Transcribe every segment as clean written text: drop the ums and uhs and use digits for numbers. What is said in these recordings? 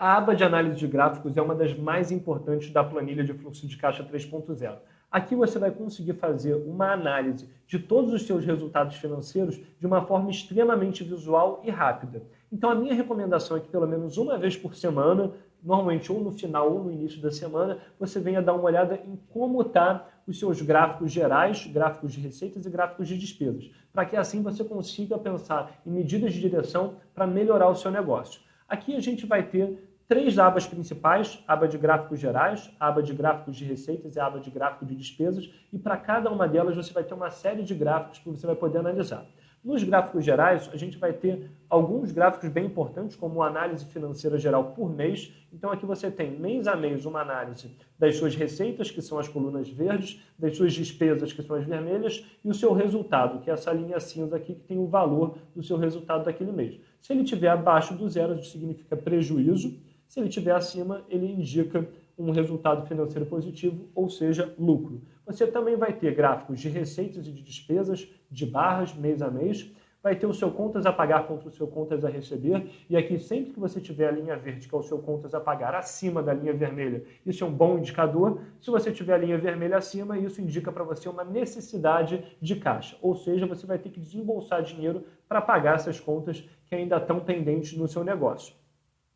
A aba de análise de gráficos é uma das mais importantes da planilha de fluxo de caixa 3.0. Aqui você vai conseguir fazer uma análise de todos os seus resultados financeiros de uma forma extremamente visual e rápida. Então a minha recomendação é que pelo menos uma vez por semana, normalmente ou no final ou no início da semana, você venha dar uma olhada em como estão os seus gráficos gerais, gráficos de receitas e gráficos de despesas, para que assim você consiga pensar em medidas de direção para melhorar o seu negócio. Aqui a gente vai ter três abas principais: aba de gráficos gerais, aba de gráficos de receitas e aba de gráfico de despesas, e para cada uma delas você vai ter uma série de gráficos que você vai poder analisar. Nos gráficos gerais, a gente vai ter alguns gráficos bem importantes, como a análise financeira geral por mês. Então aqui você tem mês a mês uma análise das suas receitas, que são as colunas verdes, das suas despesas, que são as vermelhas, e o seu resultado, que é essa linha cinza aqui, que tem o valor do seu resultado daquele mês. Se ele estiver abaixo do zero, isso significa prejuízo. Se ele estiver acima, ele indica um resultado financeiro positivo, ou seja, lucro. Você também vai ter gráficos de receitas e de despesas, de barras, mês a mês. Vai ter o seu contas a pagar contra o seu contas a receber. E aqui, sempre que você tiver a linha verde, que é o seu contas a pagar, acima da linha vermelha, isso é um bom indicador. Se você tiver a linha vermelha acima, isso indica para você uma necessidade de caixa. Ou seja, você vai ter que desembolsar dinheiro para pagar essas contas que ainda estão pendentes no seu negócio.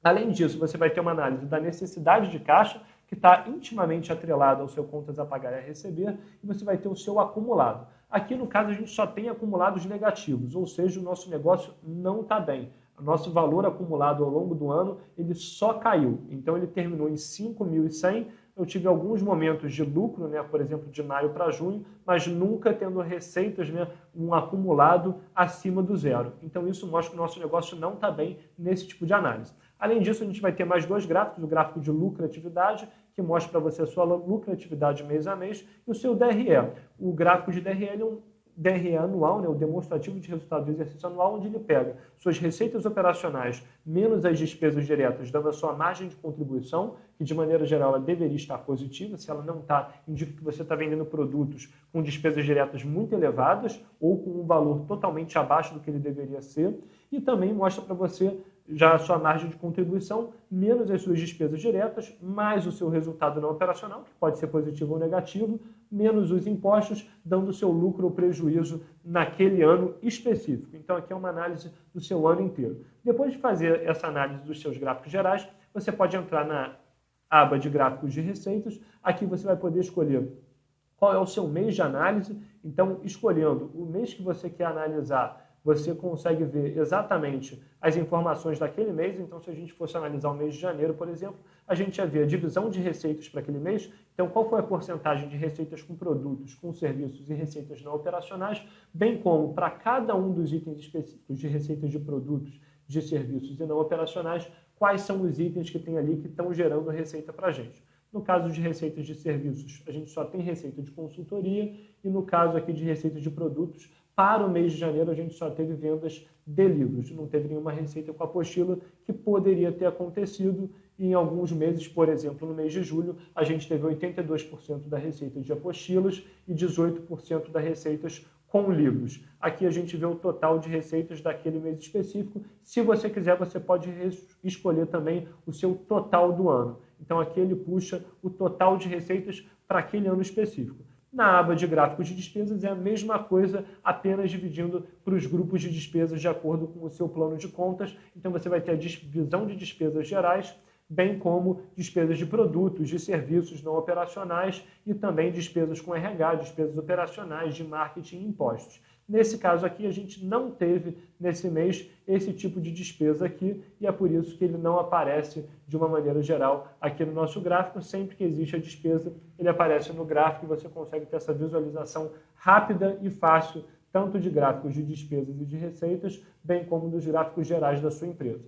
Além disso, você vai ter uma análise da necessidade de caixa, que está intimamente atrelada ao seu contas a pagar e a receber, e você vai ter o seu acumulado. Aqui, no caso, a gente só tem acumulados negativos, ou seja, o nosso negócio não está bem. O nosso valor acumulado ao longo do ano, ele só caiu. Então, ele terminou em 5.100. Eu tive alguns momentos de lucro, né, por exemplo, de maio para junho, mas nunca tendo receitas, né, um acumulado acima do zero. Então, isso mostra que o nosso negócio não está bem nesse tipo de análise. Além disso, a gente vai ter mais dois gráficos: o gráfico de lucratividade, que mostra para você a sua lucratividade mês a mês, e o seu DRE. O gráfico de DRE é um DRE anual, né, o demonstrativo de resultado do exercício anual, onde ele pega suas receitas operacionais menos as despesas diretas, dando a sua margem de contribuição, que de maneira geral ela deveria estar positiva. Se ela não está, indica que você está vendendo produtos com despesas diretas muito elevadas ou com um valor totalmente abaixo do que ele deveria ser. E também mostra para você já a sua margem de contribuição, menos as suas despesas diretas, mais o seu resultado não operacional, que pode ser positivo ou negativo, menos os impostos, dando o seu lucro ou prejuízo naquele ano específico. Então, aqui é uma análise do seu ano inteiro. Depois de fazer essa análise dos seus gráficos gerais, você pode entrar na aba de gráficos de receitas. Aqui você vai poder escolher qual é o seu mês de análise. Então, escolhendo o mês que você quer analisar, você consegue ver exatamente as informações daquele mês. Então, se a gente fosse analisar o mês de janeiro, por exemplo, a gente ia ver a divisão de receitas para aquele mês. Então, qual foi a porcentagem de receitas com produtos, com serviços e receitas não operacionais, bem como para cada um dos itens específicos de receitas de produtos, de serviços e não operacionais, quais são os itens que tem ali que estão gerando receita para a gente. No caso de receitas de serviços, a gente só tem receita de consultoria, e no caso aqui de receitas de produtos, para o mês de janeiro, a gente só teve vendas de livros, não teve nenhuma receita com apostila, que poderia ter acontecido. E em alguns meses, por exemplo, no mês de julho, a gente teve 82% da receita de apostilas e 18% das receitas com livros. Aqui a gente vê o total de receitas daquele mês específico. Se você quiser, você pode escolher também o seu total do ano. Então aqui ele puxa o total de receitas para aquele ano específico. Na aba de gráficos de despesas é a mesma coisa, apenas dividindo para os grupos de despesas de acordo com o seu plano de contas. Então você vai ter a divisão de despesas gerais, bem como despesas de produtos, de serviços não operacionais e também despesas com RH, despesas operacionais, de marketing e impostos. Nesse caso aqui, a gente não teve, nesse mês, esse tipo de despesa aqui, e é por isso que ele não aparece de uma maneira geral aqui no nosso gráfico. Sempre que existe a despesa, ele aparece no gráfico e você consegue ter essa visualização rápida e fácil, tanto de gráficos de despesas e de receitas, bem como dos gráficos gerais da sua empresa.